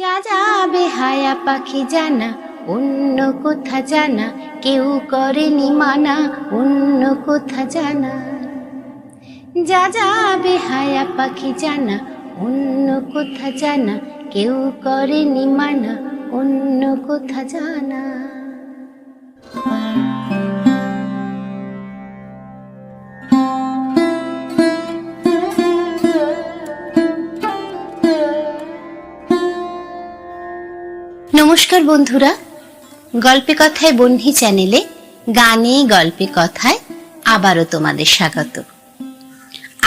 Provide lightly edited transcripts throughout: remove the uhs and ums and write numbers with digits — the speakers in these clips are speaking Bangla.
যা যাবে হায়া পাখি জানা, অন্য কোথা জানা, কেউ করেনি মানা, অন্য কোথা জানা। যা যাবে হায়া পাখি জানা, অন্য কোথা জানা, কেউ করেনি মানা, অন্য কোথা জানা। নমস্কার বন্ধুরা, গল্পে কথায় বন্ধি চ্যানেলে গানে গল্পে কথায় আবারও তোমাদের স্বাগত।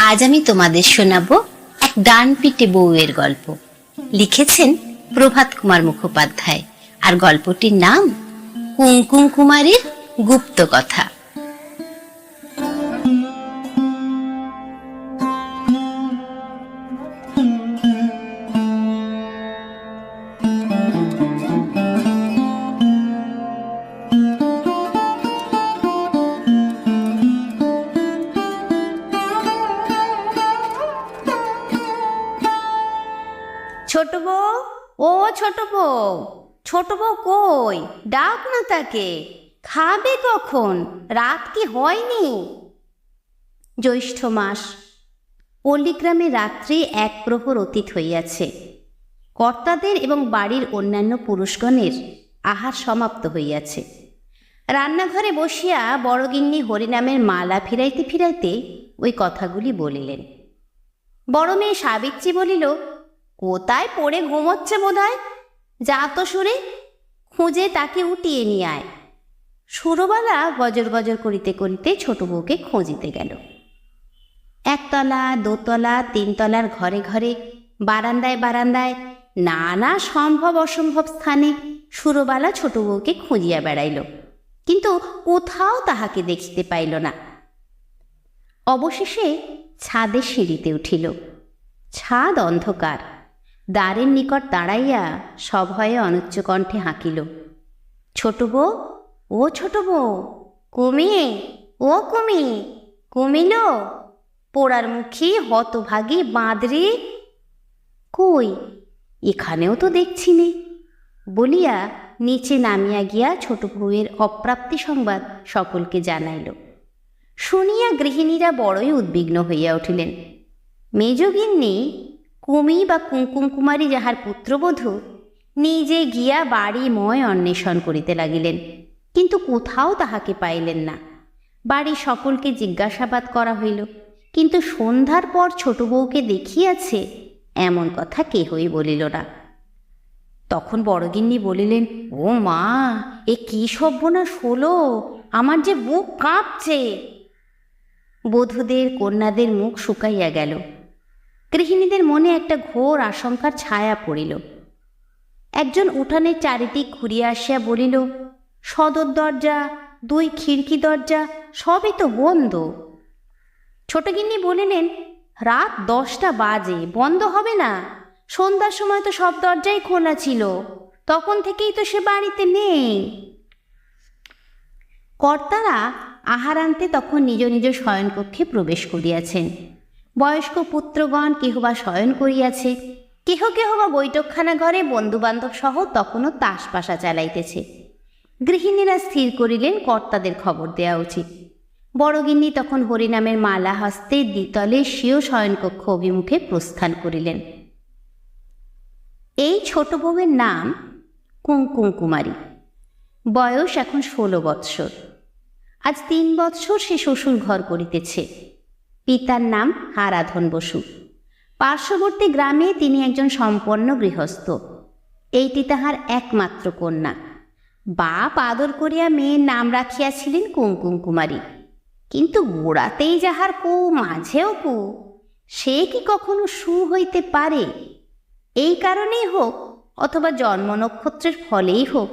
আজ আমি তোমাদের শোনাবো এক ডান পিটে বউয়ের গল্প। লিখেছেন প্রভাত কুমার মুখোপাধ্যায়, আর গল্পটির নাম কুমকুম কুমারীর গুপ্ত কথা। ছোট বউ, ও ছোট বউ, ছোট বউ কই? ডাক না তাকে। খাবে কখন? রাত কি হয়নি? জ্যৈষ্ঠ মাস। পল্লীগ্রামে রাত্রি এক প্রহর অতীত হইয়াছে। কর্তাদের এবং বাড়ির অন্যান্য পুরুষগণের আহার সমাপ্ত হইয়াছে। রান্নাঘরে বসিয়া বড়গিন্নি হরিনামের মালা ফিরাইতে ফিরাইতে ওই কথাগুলি বলিলেন। বড় মেয়ে সাবিত্রী বলিল, কোথায় পড়ে ঘুমোচ্ছে বোধহয়, যা তো সুরে, খুঁজে তাকে উঠিয়ে নিয়ে আয়। সুরবালা গজর গজর করিতে করিতে ছোট বউকে খুঁজিতে গেল। একতলা, দোতলা, তিনতলার ঘরে ঘরে, বারান্দায় বারান্দায়, নানা সম্ভব অসম্ভব স্থানে সুরবালা ছোট বউকে খুঁজিয়া বেড়াইল, কিন্তু কোথাও তাহাকে দেখিতে পাইল না। অবশেষে ছাদে সিঁড়িতে উঠিল। ছাদ অন্ধকার। দ্বারের নিকট দাঁড়াইয়া সভয়ে অনুচ্চ কণ্ঠে হাঁকিল, ছোট বউ, ও ছোট বউ, কুমি, ও কুমি, কুমিল, পোড়ার মুখী হতভাগী বাঁদরি, কই এখানেও তো দেখছি নে, বলিয়া নিচে নামিয়া গিয়া ছোট বউয়ের অপ্রাপ্তি সংবাদ সকলকে জানাইল। শুনিয়া গৃহিণীরা বড়ই উদ্বিগ্ন হইয়া উঠিলেন। মেজগিন্নি কুমি বা কুমকুম কুমারী যাহার পুত্রবধূ নিজে গিয়া বাড়িময় অন্বেষণ করিতে লাগিলেন, কিন্তু কোথাও তাহাকে পাইলেন না। বাড়ি সকলকে জিজ্ঞাসাবাদ করা হইল, কিন্তু সন্ধ্যার পর ছোট বউকে দেখিয়াছে এমন কথা কেহই বলিল না। তখন বড়গিন্নি বলিলেন, ও মা, এ কি সর্বনাশ হলো, আমার যে বুক কাঁপছে। বধূদের কন্যাদের মুখ শুকাইয়া গেল। গৃহিণীদের মনে একটা ঘোর আশঙ্কার ছায়া পড়িল। একজন উঠানের চারিদিক ঘুরিয়া আসিয়া বলিল, সদর দরজা, দুই খিড়কি দরজা সবই তো বন্ধ। ছোটগিন্নি বলিলেন, রাত 10টা বাজে, বন্ধ হবে না? সন্ধ্যার সময় তো সব দরজাই খোলা ছিল, তখন থেকেই তো সে বাড়িতে নেই। কর্তারা আহার আনতে তখন নিজ নিজ শয়নকক্ষে প্রবেশ করিয়াছেন। বয়স্ক পুত্রগণ কেহ বা শয়ন করিয়াছে, কেহ কেহ বা বৈঠকখানা ঘরে বন্ধুবান্ধব সহ তখনও তাসপাশা চালাইতেছে। গৃহিণীরা স্থির করিলেন কর্তাদের খবর দেওয়া উচিত। বড়গিন্নি তখন হরিনামের মালা হস্তে দ্বিতলে স্বীয় শয়নকক্ষ অভিমুখে প্রস্থান করিলেন। এই ছোট বউয়ের নাম কুমকুম কুমারী। বয়স এখন 16 বৎসর। আজ 3 বৎসর সে শ্বশুর ঘর করিতেছে। পিতার নাম হারাধন বসু। পার্শ্ববর্তী গ্রামে তিনি একজন সম্পন্ন গৃহস্থ। এইটি তাহার একমাত্র কন্যা। বাপ আদর করিয়া মেয়ের নাম রাখিয়াছিলেন কুমকুম কুমারী, কিন্তু গোড়াতেই যাহার কু, মাঝেও কু, সে কি কখনো সু হইতে পারে? এই কারণেই হোক অথবা জন্ম নক্ষত্রের ফলেই হোক,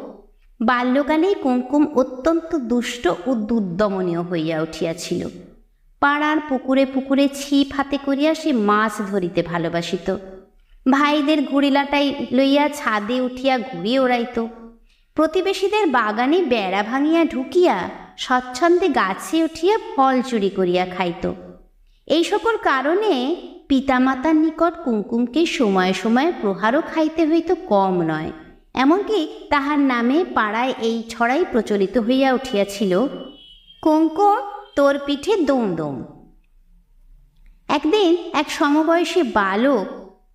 বাল্যকালেই কুমকুম অত্যন্ত দুষ্ট ও দুর্দমনীয় হইয়া উঠিয়াছিল। পাড়ার পুকুরে পুকুরে ছিপ হাতে করিয়া সে মাছ ধরিতে ভালোবাসিত। ভাইদের ঘুড়িলাটাই লইয়া ছাদে উঠিয়া ঘুড়ি ওড়াইত। প্রতিবেশীদের বাগানে বেড়া ভাঙিয়া ঢুকিয়া স্বচ্ছন্দে গাছে উঠিয়া ফল চুরি করিয়া খাইত। এই সকল কারণে পিতামাতার নিকট কুমকুমকে সময়ে সময়ে প্রহারও খাইতে হইত কম নয়। এমনকি তাহার নামে পাড়ায় এই ছড়াই প্রচলিত হইয়া উঠিয়াছিল, কুমকুম তোর পিঠে দুম দুম। একদিন এক সমবয়সী বালক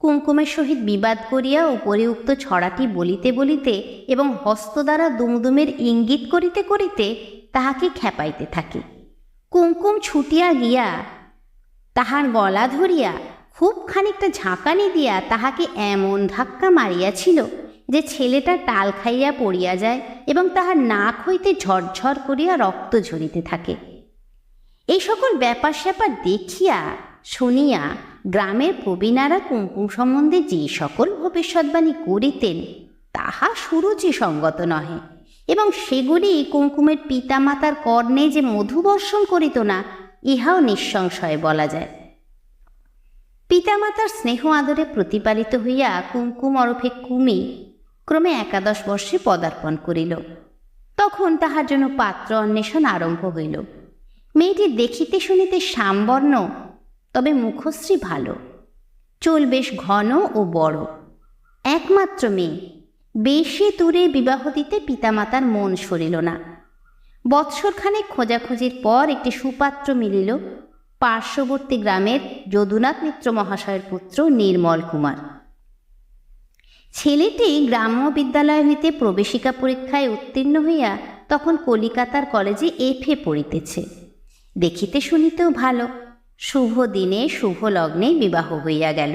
কুমকুমের সহিত বিবাদ করিয়া উপরে উক্ত ছড়াটি বলিতে বলিতে এবং হস্ত দ্বারা দুমদুমের ইঙ্গিত করিতে করিতে তাহাকে খেপাইতে থাকে। কুমকুম ছুটিয়া গিয়া তাহার গলা ধরিয়া খুব খানিকটা ঝাঁকানি দিয়া তাহাকে এমন ধাক্কা মারিয়াছিল যে ছেলেটা টাল খাইয়া পড়িয়া যায় এবং তাহার নাক হইতে ঝরঝর করিয়া রক্ত ঝরিতে থাকে। এই সকল ব্যাপার স্যাপার দেখিয়া শুনিয়া গ্রামের প্রবীণারা কুমকুম সম্বন্ধে যে সকল ভবিষ্যৎবাণী করিতেন তাহা সুরুচিসঙ্গত নহে, এবং সেগুলি কুমকুমের পিতামাতার কর্ণে যে মধুবর্ষণ করিত না, ইহাও নিঃসংশয়ে বলা যায়। পিতামাতার স্নেহ আদরে প্রতিপালিত হইয়া কুমকুম ওরফে কুমি ক্রমে 11 বর্ষে পদার্পণ করিল। তখন তাহার জন্য পাত্র অন্বেষণ আরম্ভ হইল। মেয়েটি দেখিতে শুনিতে শ্যামবর্ণ, তবে মুখশ্রী ভালো, চুল বেশ ঘন ও বড়, একমাত্র মেয়ে। বেশি দূরে বিবাহ দিতে পিতামাতার মন সরিল না। বৎসরখানেক খোঁজাখুঁজির পর একটি সুপাত্র মিলিল, পার্শ্ববর্তী গ্রামের যদুনাথ মিত্র মহাশয়ের পুত্র নির্মল কুমার। ছেলেটি গ্রাম্য বিদ্যালয় হইতে প্রবেশিকা পরীক্ষায় উত্তীর্ণ হইয়া তখন কলিকাতার কলেজে এফএ পড়িতেছে। দেখিতে শুনিতেও ভালো। শুভ দিনে শুভ লগ্নে বিবাহ হইয়া গেল।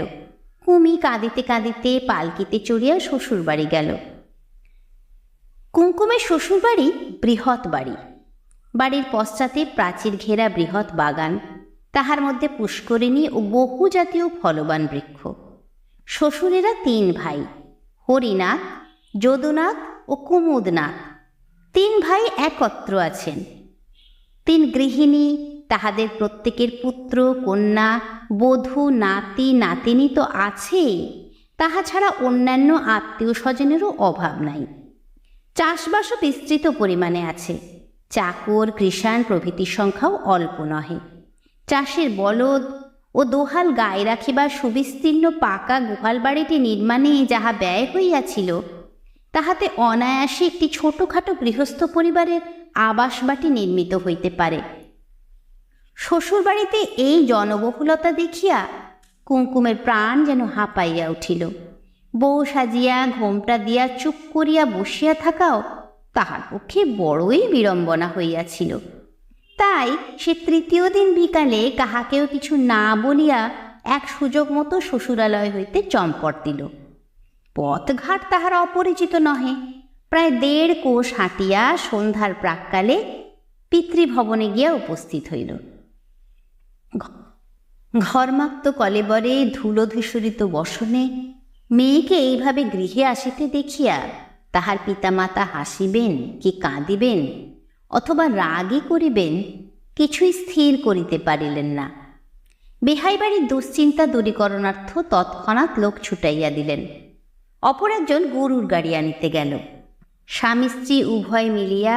কুমি কাঁদিতে কাঁদিতে পালকিতে চড়িয়া শ্বশুরবাড়ি গেল। কুমকুমের শ্বশুরবাড়ি বৃহৎ বাড়ি। বাড়ির পশ্চাতে প্রাচীর ঘেরা বৃহৎ বাগান, তাহার মধ্যে পুষ্করিণী ও বহু জাতীয় ফলবান বৃক্ষ। শ্বশুরেরা 3 ভাই, হরিনাথ, যদুনাথ ও কুমুদনাথ। 3 ভাই একত্র আছেন। 3 গৃহিণী, তাহাদের প্রত্যেকের পুত্র কন্যা বধূ নাতি নাতিনী তো আছেই, তাহা ছাড়া অন্যান্য আত্মীয় স্বজনেরও অভাব নাই। চাষবাসও বিস্তৃত পরিমাণে আছে। চাকর কৃষাণ প্রভৃতির সংখ্যাও অল্প নহে। চাষের বলদ ও দোহাল গায়ে রাখিবার সুবিস্তীর্ণ পাকা গোহাল বাড়িটি নির্মাণে যাহা ব্যয় হইয়াছিল, তাহাতে অনায়াসে একটি ছোটখাটো গৃহস্থ পরিবারের আবাসবাটি নির্মিত হইতে পারে। শ্বশুরবাড়িতে এই জনবহুলতা দেখিয়া কুমকুমের প্রাণ যেন হাঁপাইয়া উঠিল। বউ সাজিয়া ঘোমটা দিয়া চুপ করিয়া বসিয়া থাকাও তাহার পক্ষে বড়ই বিড়ম্বনা হইয়াছিল। তাই সে 3য় দিন বিকালে কাহাকেও কিছু না বলিয়া এক সুযোগ মতো শ্বশুরালয় হইতে চম্পট দিল। পথঘাট তাহার অপরিচিত নহে। প্রায় 1.5 কোষ হাঁটিয়া সন্ধ্যার প্রাক্কালে পিতৃভবনে গিয়া উপস্থিত হইল। ঘর্মাক্ত কলেবরে ধুলোধূসরিত বসনে মেয়েকে এইভাবে গৃহে আসিতে দেখিয়া তাহার পিতামাতা হাসিবেন কি কাঁদিবেন অথবা রাগই করিবেন, কিছুই স্থির করিতে পারিলেন না। বেহাই বাড়ির দুশ্চিন্তা দূরীকরণার্থ তৎক্ষণাৎ লোক ছুটাইয়া দিলেন। অপর একজন গরুর গাড়ি আনিতে গেল। স্বামী স্ত্রী উভয় মিলিয়া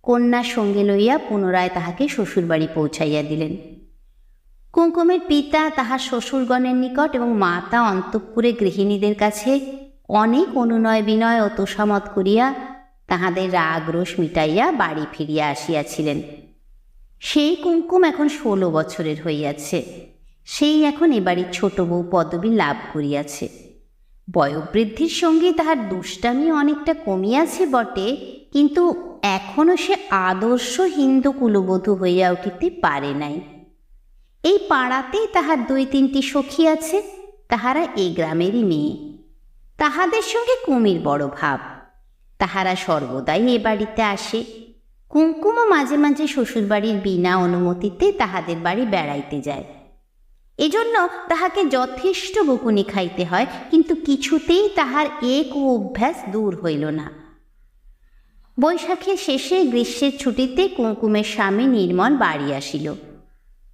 কন্যা সঙ্গে লইয়া পুনরায় তাহাকে শ্বশুরবাড়ি পৌঁছাইয়া দিলেন। কুমকুমের পিতা তাহার শ্বশুরগণের নিকট এবং মাতা অন্তঃপুরে গৃহিণীদের কাছে অনেক অনুনয় বিনয় ও তোষামত করিয়া তাহাদের রাগ রোষ মিটাইয়া বাড়ি ফিরিয়া আসিয়াছিলেন। সেই কুমকুম এখন 16 বছরের হইয়াছে। সেই এখন এ বাড়ির ছোট বউ পদবী লাভ করিয়াছে। বয়োবৃদ্ধির সঙ্গে তাহার দুষ্টামি অনেকটা কমিয়াছে বটে, কিন্তু এখনও সে আদর্শ হিন্দু কুলবধূ হইয়া উঠিতে পারে নাই। এই পাড়াতেই তাহার 2-3টি সখী আছে, তাহারা এই গ্রামেরই মেয়ে। তাহাদের সঙ্গে কুমির বড় ভাব। তাহারা সর্বদাই এ বাড়িতে আসে। কুমকুমও মাঝে মাঝে শ্বশুরবাড়ির বিনা অনুমতিতে তাহাদের বাড়ি বেড়াইতে যায়। এজন্য তাহাকে যথেষ্ট বকুনি খাইতে হয়, কিন্তু কিছুতেই তাহার এক অভ্যাস দূর হইল না। বৈশাখের শেষে গ্রীষ্মের ছুটিতে কুমকুমের স্বামী নির্মল বাড়ি আসিল।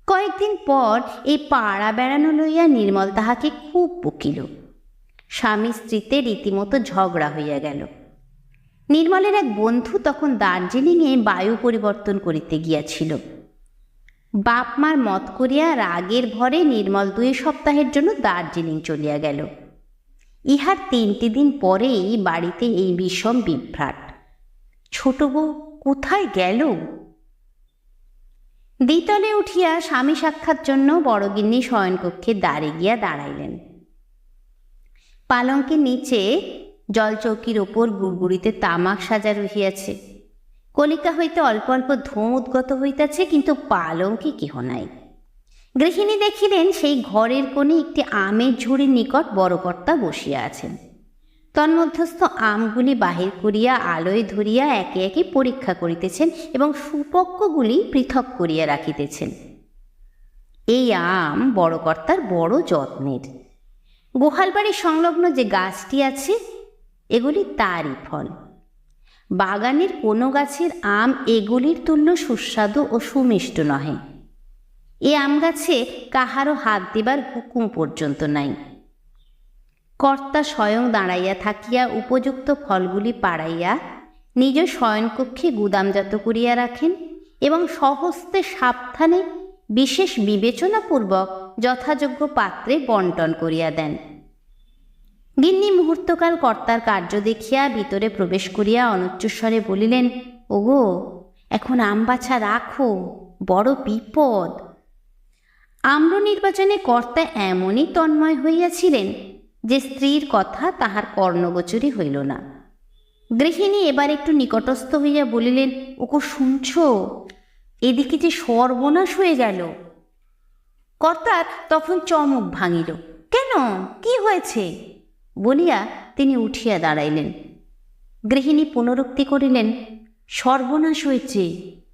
কয়েকদিন পর এই পাড়া বেড়ানো লইয়া নির্মল তাহাকে খুব বকিল। স্বামী স্ত্রীতে রীতিমতো ঝগড়া হইয়া গেল। নির্মলের এক বন্ধু তখন দার্জিলিংয়ে বায়ু পরিবর্তন করিতে গিয়াছিল। বাপ মার মত করিয়া রাগের ভরে নির্মল 2 সপ্তাহের জন্য দার্জিলিং চলিয়া গেল। ইহার 3টি দিন পরেই বাড়িতে এই বিষম বিভ্রাট। ছোট বউ কোথায় গেল? দ্বিতলে উঠিয়া স্বামী সাক্ষাৎ জন্য বড়গিন্নি শয়নকক্ষে দ্বারে গিয়া দাঁড়াইলেন। পালঙ্কের নিচে জলচৌকির ওপর গুড়গুড়িতে তামাক সাজা রহিয়াছে। কলিকা হইতে অল্প অল্প ধোঁ উদ্গত হইতেছে, কিন্তু পালঙ্কে কেহ নাই। গৃহিণী দেখিলেন সেই ঘরের কোণে একটি আমের ঝুড়ির নিকট বড়কর্তা বসিয়া আছেন। তন্মধ্যস্থ আমগুলি বাহির করিয়া আলোয় ধরিয়া একে একে পরীক্ষা করিতেছেন এবং সুপক্কগুলি পৃথক করিয়া রাখিতেছেন। এই আম বড়কর্তার বড় যত্নের। গোহালবাড়ির সংলগ্ন যে গাছটি আছে, এগুলি তারই ফল। বাগানের কোনো গাছের আম এগুলির তুল্য সুস্বাদু ও সুমিষ্ট নহে। এ আম গাছে কাহারও হাত দিবার হুকুম পর্যন্ত নাই। কর্তা স্বয়ং দাঁড়াইয়া থাকিয়া উপযুক্ত ফলগুলি পাড়াইয়া নিজ শয়নকক্ষে গুদামজাত করিয়া রাখেন এবং স্বহস্তে সাবধানে বিশেষ বিবেচনাপূর্বক যথাযোগ্য পাত্রে বন্টন করিয়া দেন। গিন্নি মুহূর্তকাল কর্তার কার্য দেখিয়া ভিতরে প্রবেশ করিয়া অনুচ্চস্বরে বলিলেন, ওগো, এখন আম বাছা রাখো, বড় বিপদ। আম্র নির্বাচনে কর্তা এমনই তন্ময় হইয়াছিলেন যে স্ত্রীর কথা তাহার কর্ণগোচরই হইল না। গৃহিণী এবার একটু নিকটস্থ হইয়া বলিলেন, ওগো শুনছ, এদিকে যে সর্বনাশ হয়ে গেল। কর্তার তখন চমক ভাঙিল। কেন, কি হয়েছে বলিয়া তিনি উঠিয়া দাঁড়াইলেন। গৃহিণী পুনরুক্তি করিলেন, সর্বনাশ হয়েছে,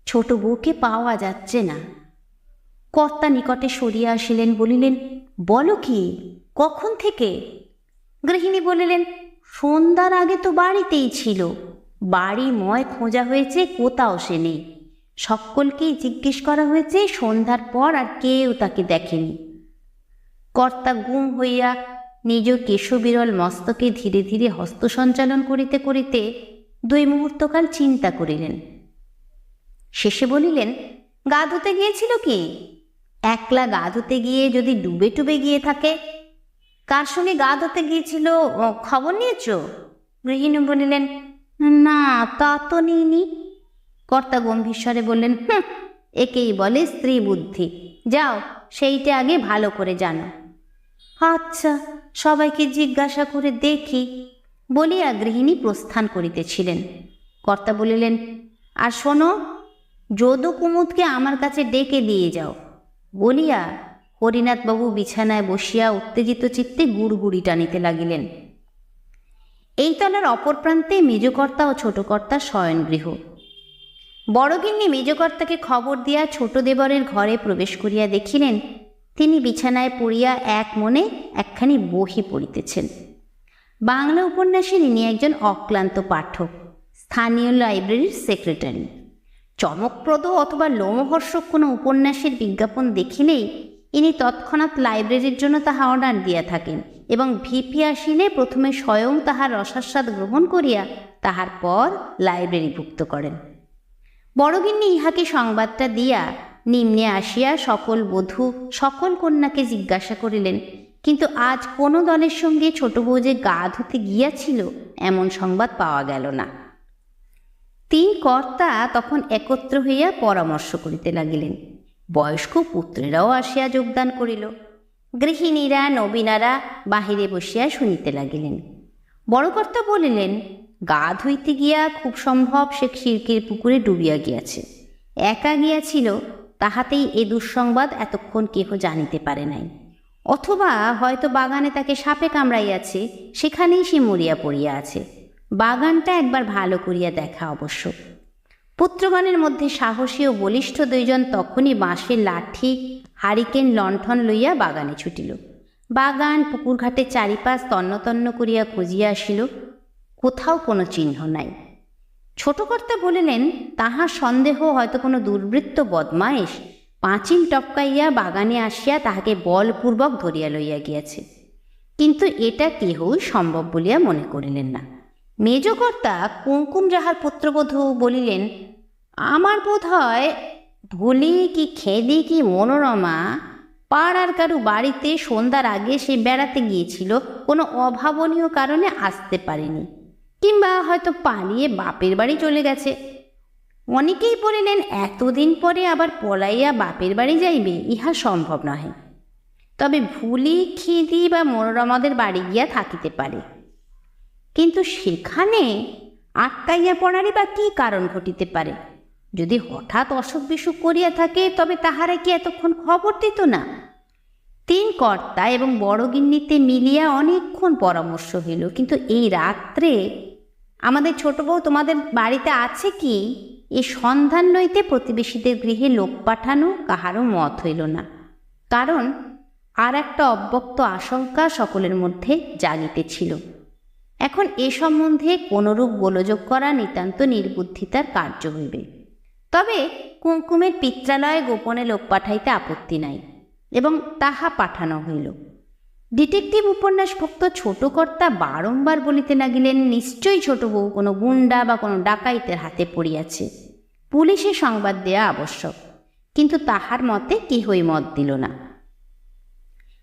ছোট বউকে পাওয়া যাচ্ছে না। কর্তা নিকটে সরিয়া আসিলেন, বলিলেন, বলো কি, কখন থেকে? গৃহিণী বলিলেন, সন্ধ্যার আগে তো বাড়িতেই ছিল, বাড়িময় খোঁজা হয়েছে, কোথাও সে নেই। সকলকেই জিজ্ঞেস করা হয়েছে, সন্ধ্যার পর আর কেউ তাকে দেখেনি। কর্তা গুম হইয়া নিজ কেশবিরল মস্তকে ধীরে ধীরে হস্ত সঞ্চালন করিতে করিতে 2 মুহূর্তকাল চিন্তা করিলেন। শেষে বলিলেন, গা ধুতে গিয়েছিল কি? একলা গা ধুতে গিয়ে যদি ডুবে টুবে গিয়ে থাকে? কার সঙ্গে গা ধুতে গিয়েছিল খবর নিয়েছ? গৃহিণী বলিলেন, না, তা তো নিইনি। কর্তা গম্ভীর বললেন, একেই বলে স্ত্রী বুদ্ধি। যাও, সেইটা আগে ভালো করে জানো। আচ্ছা, সবাইকে জিজ্ঞাসা করে দেখি বলিয়া গৃহিণী প্রস্থান করিতেছিলেন। কর্তা বলিলেন, আর শোনো, যদু কুমুদকে আমার কাছে ডেকে দিয়ে যাও বলিয়া হরিনাথবাবু বিছানায় বসিয়া উত্তেজিত চিত্তে গুড়গুড়ি টানিতে লাগিলেন। এই তলার অপর প্রান্তে মেজকর্তা ও ছোটকর্তার শয়নগৃহ। বড়গিন্নি মেজকর্তাকে খবর দিয়া ছোট দেবরের ঘরে প্রবেশ করিয়া দেখিলেন তিনি বিছানায় পড়িয়া এক মনে একখানি বহি পড়িতেছেন। বাংলা উপন্যাসের ইনি একজন অক্লান্ত পাঠক, স্থানীয় লাইব্রেরির সেক্রেটারি। চমকপ্রদ অথবা লোমহর্ষক কোনো উপন্যাসের বিজ্ঞাপন দেখিলেই ইনি তৎক্ষণাৎ লাইব্রেরির জন্য তাহা অর্ডার দিয়া থাকেন এবং ভিপি আসিলে প্রথমে স্বয়ং তাহার রসাস্বাদ গ্রহণ করিয়া তাহার পর লাইব্রেরিভুক্ত করেন। বড়গিন্নি ইহাকে সংবাদটা দিয়া নিম্নে আসিয়া সকল বধূ সকল কন্যাকে জিজ্ঞাসা করিলেন, কিন্তু আজ কোনো দলের সঙ্গে ছোট বউ যে গা ধুতে গিয়াছিল এমন সংবাদ পাওয়া গেল না। 3 কর্তা তখন একত্র হইয়া পরামর্শ করিতে লাগিলেন। বয়স্ক পুত্রেরাও আসিয়া যোগদান করিল। গৃহিণীরা নবীনারা বাহিরে বসিয়া শুনিতে লাগিলেন। বড় কর্তা বলিলেন, গা ধুইতে গিয়া খুব সম্ভব সে খিড়কির পুকুরে ডুবিয়া গিয়াছে। একা গিয়াছিল, তাহাতেই এ দুঃসংবাদ এতক্ষণ কেহ জানিতে পারে নাই। অথবা হয়তো বাগানে তাকে সাপে কামড়াইয়াছে, সেখানেই সে মরিয়া পড়িয়া আছে। বাগানটা একবার ভালো করিয়া দেখা আবশ্যক। পুত্রগণের মধ্যে সাহসী ও বলিষ্ঠ 2 জন তখনই বাঁশের লাঠি হারিকেন লণ্ঠন লইয়া বাগানে ছুটিল। বাগান পুকুরঘাটের চারিপাশ তন্ন করিয়া খুঁজিয়া আসিল, কোথাও কোনো চিহ্ন নাই। ছোটকর্তা বলিলেন, তাহার সন্দেহ হয়তো কোনো দুর্বৃত্ত বদমাইশ পাঁচিল টপকাইয়া বাগানে আসিয়া তাহাকে বলপূর্বক ধরিয়া লইয়া গিয়াছে, কিন্তু এটা কেহই সম্ভব বলিয়া মনে করিলেন না। মেজকর্তা কুমকুম যাহার পুত্রবধূ বলিলেন, আমার বোধ হয় ভুলি কি খেদি কি মনোরমা পাড়ার কারু বাড়িতে সন্ধ্যার আগে সে বেড়াতে গিয়েছিল, কোনো অভাবনীয় কারণে আসতে পারেনি, কিংবা হয়তো পালিয়ে বাপের বাড়ি চলে গেছে। অনেকেই বলিলেন এতদিন পরে আবার পলাইয়া বাপের বাড়ি যাইবে, ইহা সম্ভব নহে। তবে ভুলি খিদি বা মনোরমাদের বাড়ি গিয়া থাকিতে পারে, কিন্তু সেখানে আটকাইয়া পড়ারই বা কী কারণ ঘটিতে পারে? যদি হঠাৎ অসুখ বিসুখ করিয়া থাকে তবে তাহারা কি এতক্ষণ খবর দিত না? তিন কর্তা এবং বড় গিন্নিতে মিলিয়া অনেকক্ষণ পরামর্শ হইল, কিন্তু এই রাত্রে আমাদের ছোট বউ তোমাদের বাড়িতে আছে কি এই সন্ধান লইতে প্রতিবেশীদের গৃহে লোক পাঠানো কাহারও মত হইল না। কারণ আর একটা অব্যক্ত আশঙ্কা সকলের মধ্যে জাগিতেছিল। এখন এ সম্বন্ধে কোনরূপ গোলযোগ করা নিতান্ত নির্বুদ্ধিতার কার্য হইবে। তবে কুমকুমের পিত্রালয়ে গোপনে লোক পাঠাইতে আপত্তি নাই, এবং তাহা পাঠানো হইল। ডিটেকটিভ উপন্যাস ভক্ত ছোট কর্তা বারংবার বলিতে লাগিলেন, নিশ্চয়ই ছোট বউ কোনো গুন্ডা বা কোনো ডাকাইতের হাতে পড়িয়াছে, পুলিশে সংবাদ দেয়া আবশ্যক। কিন্তু তাহার মতে কেহই মত দিল না।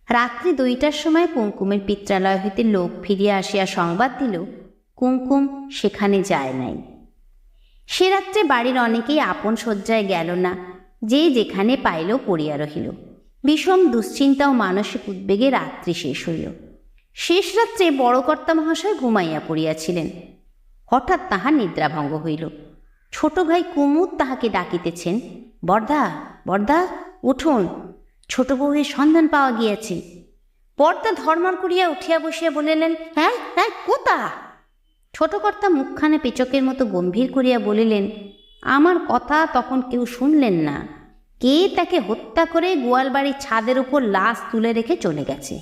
রাত্রি 2টার সময় কুমকুমের পিত্রালয় হইতে লোক ফিরিয়া আসিয়া সংবাদ দিল, কুমকুম সেখানে যায় নাই। সে রাত্রে বাড়ির অনেকেই আপন শয্যায় গেল না, যে যেখানে পাইল পড়িয়া রহিল। বিষম দুশ্চিন্তা ও মানসিক উদ্বেগে রাত্রি শেষ হইল। শেষ রাত্রে বড় কর্তা মহাশয় ঘুমাইয়া পড়িয়াছিলেন। হঠাৎ তাহার নিদ্রাভঙ্গ হইল। ছোট ভাই কুমুদ তাহাকে ডাকিতেছেন, বর্দা বর্দা উঠুন, ছোট বউয়ের সন্ধান পাওয়া গিয়াছে। বর্দা ধর্মর করিয়া উঠিয়া বসিয়া বলিলেন, হ্যাঁ হ্যাঁ কোথা? ছোট কর্তা মুখখানে পেচকের মতো গম্ভীর করিয়া বলিলেন, আমার কথা তখন কেউ শুনলেন না। কে তাকে হত্যা করে গোয়ালবাড়ির ছাদের উপর লাশ তুলে রেখে চলে গেছে।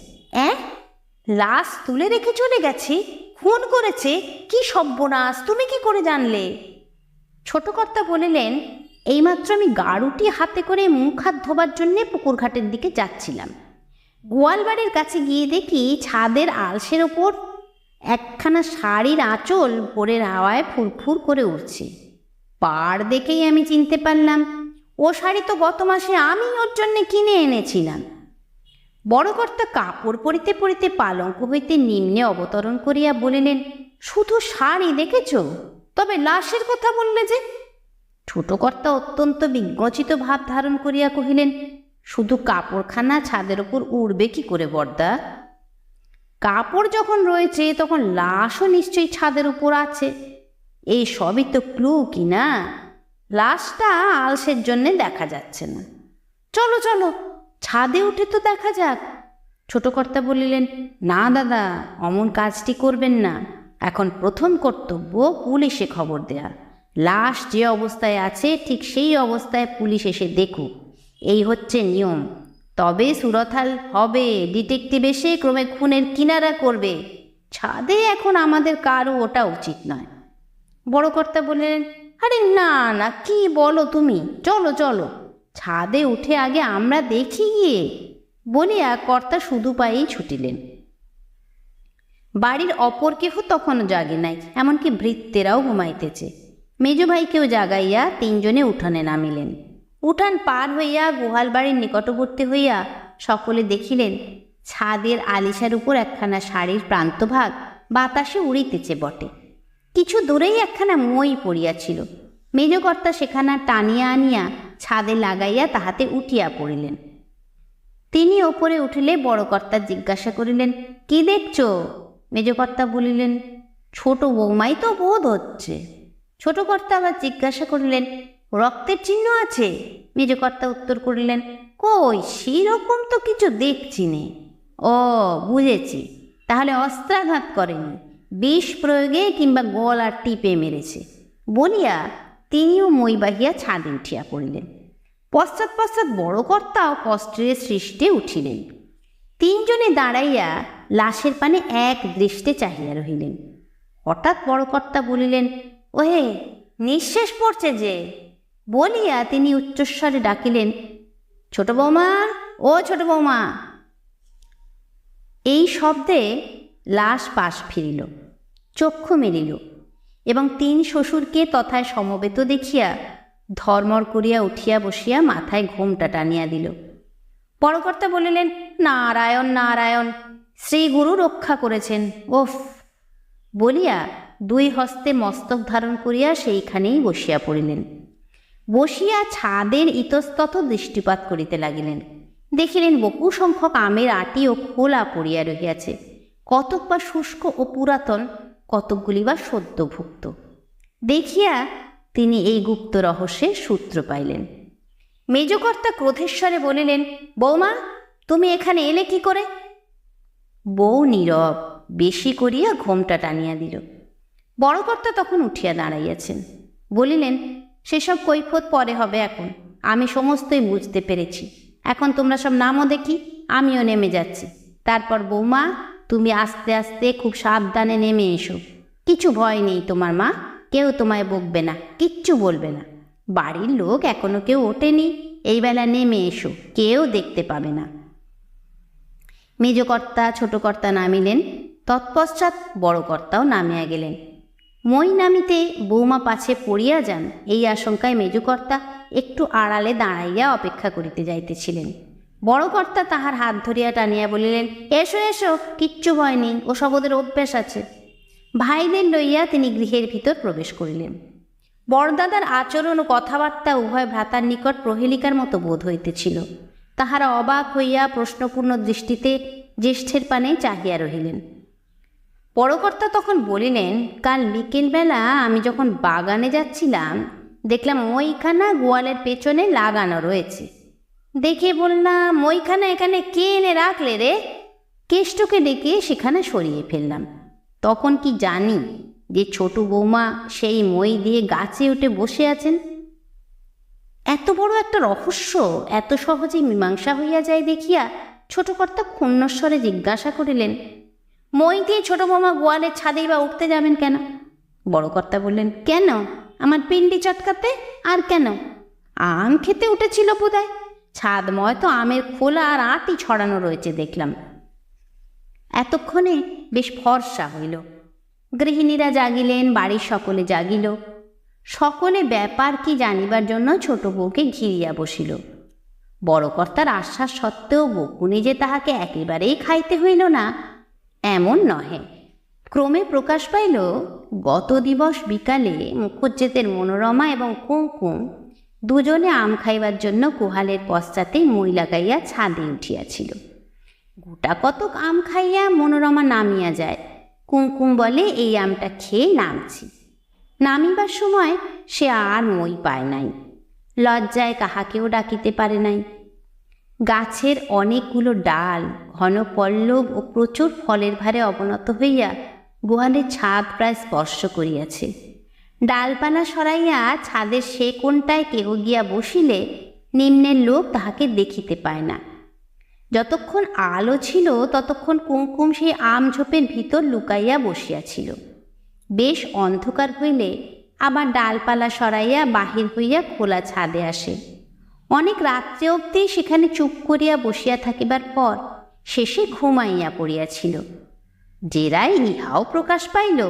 লাশ তুলে রেখে চলে গেছে? খুন করেছে? কি সর্বনাশ! তুমি কি করে জানলে? ছোট কর্তা বলিলেন, এইমাত্র আমি গাড়ুটি হাতে করে মুখ হাত ধোবার জন্যে পুকুর ঘাটের দিকে যাচ্ছিলাম। গোয়ালবাড়ির কাছে গিয়ে দেখি ছাদের আলসের ওপর একখানা শাড়ির আঁচল ভোরের হাওয়ায় ফুরফুর করে উঠছে। পাড় দেখেই আমি চিনতে পারলাম ও শাড়ি তো গত মাসে আমি ওর জন্যে কিনে এনেছিলাম। বড় কর্তা কাপড় পরিতে পরিতে পালঙ্ক হইতে নিম্নে অবতরণ করিয়া বলিলেন, শুধু শাড়ি দেখেছ? তবে লাশের কথা বললে যে? ছোট কর্তা অত্যন্ত বিজ্ঞচিত ভাব ধারণ করিয়া কহিলেন, শুধু কাপড়খানা ছাদের ওপর উড়বে কি করে বর্দা? কাপড় যখন রয়েছে তখন লাশও নিশ্চয়ই ছাদের উপর আছে। এই সবই তো ক্লু কি না? লাশটা আলসের জন্যে দেখা যাচ্ছে না। চলো চলো ছাদে উঠে তো দেখা যাক। ছোট কর্তা বলিলেন, না দাদা, অমন কাজটি করবেন না। এখন প্রথম কর্তব্য পুলিশে খবর দেয়া। লাশ যে অবস্থায় আছে ঠিক সেই অবস্থায় পুলিশ এসে দেখুক, এই হচ্ছে নিয়ম। তবে সুরথাল হবে, ডিটেকটিভ এসে ক্রমে খুনের কিনারা করবে। ছাদে এখন আমাদের কারও ওটা উচিত নয়। বড় কর্তা বললেন, আরে না না, কি বলো তুমি? চলো চলো, ছাদে উঠে আগে আমরা দেখি গিয়ে, বলিয়া কর্তা শুধু পায়েই ছুটিলেন। বাড়ির অপর কেহ তখনও জাগে নাই, এমনকি ভৃত্যেরাও ঘুমাইতেছে। মেজ ভাইকেও জাগাইয়া তিনজনে উঠানে নামিলেন। উঠান পার হইয়া গোহাল বাড়ির নিকটবর্তী হইয়া সকলে দেখিলেন ছাদের আলিশার উপর একখানা শাড়ির প্রান্তভাগ বাতাসে উড়িতেছে বটে। কিছু দূরেই একখানা মই পড়িয়াছিল। মেজকর্তা সেখানা টানিয়া আনিয়া ছাদে লাগাইয়া তাহাতে উঠিয়া পড়িলেন। তিনি ওপরে উঠিলে বড় কর্তা জিজ্ঞাসা করিলেন, কি দেখছ? মেজকর্তা বলিলেন, ছোট বৌমাই তো বোধ হচ্ছে। ছোট কর্তা আবার জিজ্ঞাসা করিলেন, রক্তের চিহ্ন আছে? মেজকর্তা উত্তর করিলেন, কই সেরকম তো কিছু দেখছি নে। ও বুঝেছি, তাহলে অস্ত্রাঘাত করেনি, বিষ প্রয়োগে কিংবা গলার টিপে মেরেছে। বলিয়া তিনিও মই বাহিয়া ছাদে উঠিয়া পড়িলেন। পশ্চাৎ পশ্চাৎ বড় কর্তাও কষ্টের সৃষ্টে উঠিলেন। তিনজনে দাঁড়াইয়া লাশের পানে এক দৃষ্টে চাহিয়া রহিলেন। হঠাৎ বড় কর্তা বলিলেন, ওহে নিঃশেষ পড়ছে যে। বলিয়া তিনি উচ্চস্বরে ডাকিলেন, ছোট বৌমা, ও ছোট বৌমা। এই শব্দে লাশ পাশ ফিরিল, চক্ষু মেলিল এবং তিন শ্বশুরকে তথায় সমবেত দেখিয়া ধর্মর করিয়া উঠিয়া বসিয়া মাথায় ঘোমটা টানিয়া দিল। বড়কর্তা বলিলেন, নারায়ণ নারায়ণ, শ্রী গুরু রক্ষা করেছেন, ওফ বলিয়া দুই হস্তে মস্তক ধারণ করিয়া সেইখানেই বসিয়া পড়িলেন। বসিয়া ছাদের ইতস্তত দৃষ্টিপাত করিতে লাগিলেন। দেখিলেন বহু সংখ্যক আমের আটি ও খোলা পড়িয়া রহিয়াছে, কতক বা শুষ্ক ও পুরাতন, কতকগুলি বা সদ্যভুক্ত। দেখিয়া তিনি এই গুপ্ত রহস্যের সূত্র পাইলেন। মেজকর্তা ক্রোধেশ্বরে বলিলেন, বৌমা, তুমি এখানে এলে কি করে? বউ নীরব, বেশি করিয়া ঘোমটা টানিয়া দিল। বড়কর্তা তখন উঠিয়া দাঁড়াইয়াছেন। বলিলেন, সেসব কৈফত পরে হবে, এখন আমি সমস্তই বুঝতে পেরেছি। এখন তোমরা সব নামও দেখি, আমিও নেমে যাচ্ছি। তারপর বৌমা, তুমি আস্তে আস্তে খুব সাবধানে নেমে এসো। কিছু ভয় নেই তোমার মা, কেউ তোমায় বকবে না, কিচ্ছু বলবে না। বাড়ির লোক এখনো কেউ ওঠেনি, এই বেলা নেমে এসো, কেউ দেখতে পাবে না। মেজকর্তা ছোটকর্তা নামিলেন, তৎপশ্চাৎ বড়কর্তাও নামিয়া গেলেন। মই নামিতে বৌমা পাছে পড়িয়া যান, এই আশঙ্কায় মেজকর্তা একটু আড়ালে দাঁড়াইয়া অপেক্ষা করিতে যাইতেছিলেন। বড়কর্তা তাহার হাত ধরিয়া টানিয়া বলিলেন, এসো এসো, কিচ্ছু ভয় নেই, ওসব ওদের অভ্যাস আছে। ভাইদের লইয়া তিনি গৃহের ভিতর প্রবেশ করিলেন। বড়দাদার আচরণ ও কথাবার্তা উভয় ভ্রাতার নিকট প্রহেলিকার মতো বোধ হইতেছিল। তাহারা অবাক হইয়া প্রশ্নপূর্ণ দৃষ্টিতে জ্যেষ্ঠের পানে চাহিয়া রহিলেন। বড়কর্তা তখন বলিলেন, কাল বিকেলবেলা আমি যখন বাগানে যাচ্ছিলাম, দেখলাম ওইখানা গোয়ালের পেছনে লাগানো রয়েছে। দেখে বললাম, ওইখানা এখানে কে এনে রাখলে রে? কেষ্টকে ডেকে সেখানে সরিয়ে ফেললাম। তখন কি জানি যে ছোট বৌমা সেই মই দিয়ে গাছে উঠে বসে আছেন। এত বড় একটা রহস্য এত সহজেই মীমাংসা হইয়া যায় দেখিয়া ছোটকর্তা ক্ষুণ্ণস্বরে জিজ্ঞাসা করিলেন, মই দিয়ে ছোট বৌমা গোয়ালের ছাদেই বা উঠতে যাবেন কেন? বড়কর্তা বললেন, কেন, আমার পিন্ডি চটকাতে? আর কেন? আম খেতে উঠেছিল বোধহয়, ছাদময় তো আমের খোলা আর আটি ছড়ানো রয়েছে দেখলাম। এতক্ষণে বেশ ফর্সা হইল। গৃহিণীরা জাগিলেন, বাড়ির সকলে জাগিল। সকলে ব্যাপার কি জানিবার জন্য ছোট বউকে ঘিরিয়া বসিল। বড়কর্তার আশ্বাস সত্ত্বেও বকুনি যে তাহাকে একেবারেই খাইতে হইল না এমন নহে। ক্রমে প্রকাশ পাইল, গত দিবস বিকালে মুখুজ্জেতের মনোরমা এবং কুমকুম দুজনে আম খাইবার জন্য কুহালের পশ্চাতে মই লাগাইয়া ছাদে উঠিয়াছিল। গোটা কতক আম খাইয়া মনোরমা নামিয়া যায়। কুমকুম বলে, এই আমটা খেয়ে নামছি। নামিবার সময় সে আর মই পায় নাই, লজ্জায় কাহাকেও ডাকিতে পারে নাই। গাছের অনেকগুলো ডাল ঘন পল্লব ও প্রচুর ফলের ভারে অবনত হইয়া গোয়ালের ছাদ প্রায় স্পর্শ করিয়াছে। ডালপালা সরাইয়া ছাদের সে কোণটায় কেহ গিয়া বসিলে নিম্নের লোক তাহাকে দেখিতে পায় না। যতক্ষণ আলো ছিল ততক্ষণ কুমকুম সেই আম ঝোপের ভিতর লুকাইয়া বসিয়াছিল। বেশ অন্ধকার হইলে আবার ডালপালা সরাইয়া বাহির হইয়া খোলা ছাদে আসে। অনেক রাত্রে অবধি সেখানে চুপ করিয়া বসিয়া থাকিবার পর শেষে ঘুমাইয়া পড়িয়াছিল। জেরাই ইহাও প্রকাশ পাইল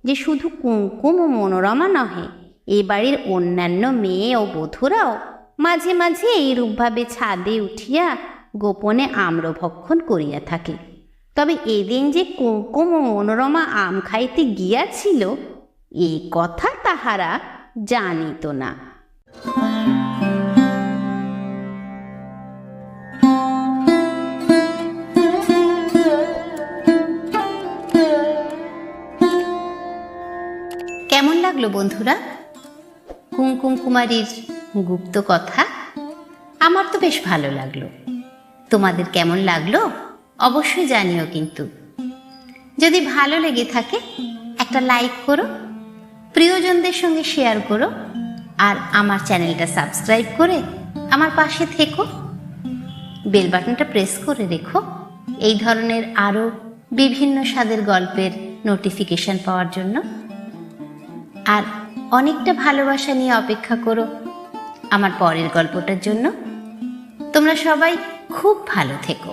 যে শুধু কুমকুম ও মনোরমা নহে, এ বাড়ির অন্যান্য মেয়ে ও বধূরাও মাঝে মাঝে এইরূপভাবে ছাদে উঠিয়া গোপনে আম্রভক্ষণ করিয়া থাকে। তবে এদিন যে কুমকুম ও মনোরমা আম খাইতে গিয়াছিল এই কথা তাহারা জানিত না। কেমন লাগলো বন্ধুরা কুমকুম কুমারীর গুপ্ত কথা? আমার তো বেশ ভালো লাগলো। তোমাদের কেমন লাগলো অবশ্যই জানিও। কিন্তু যদি ভালো লেগে থাকে একটা লাইক করো, প্রিয়জনদের সঙ্গে শেয়ার করো, আর আমার চ্যানেলটা সাবস্ক্রাইব করে আমার পাশে থেকো। বেল বাটনটা প্রেস করে রেখো এই ধরনের আরও বিভিন্ন স্বাদের গল্পের নোটিফিকেশন পাওয়ার জন্য। আর অনেকটা ভালোবাসা নিয়ে অপেক্ষা করো আমার পরের গল্পটার জন্য। তোমরা সবাই খুব ভালো থেকো।